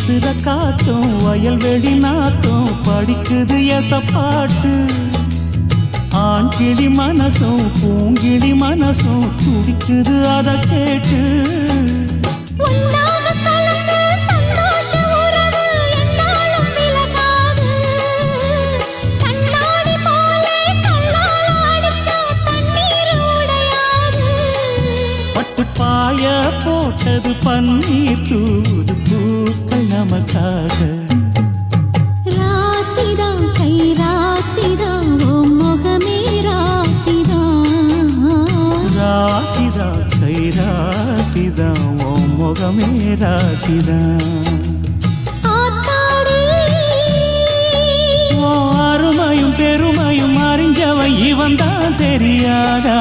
வீசுற காத்தும் வயல்வெளி நாத்தும் படிக்குது எசப்பாட்டு ஆண் கிளி மனசும் பூங்கிளி மனசும் துடிக்குது அதை கேட்டு பாய போட்டது பன்னீர் தூது பூக்கள் நமக்காக ராசிதான் கை ராசிதான் ஓ முகமே ராசிதான் ராசிதான் கை ராசிதான் ஓ முகமே ராசிதான் அருமையும் பெருமையும் அறிஞ்சவன் இவன் தான் தெரியாதா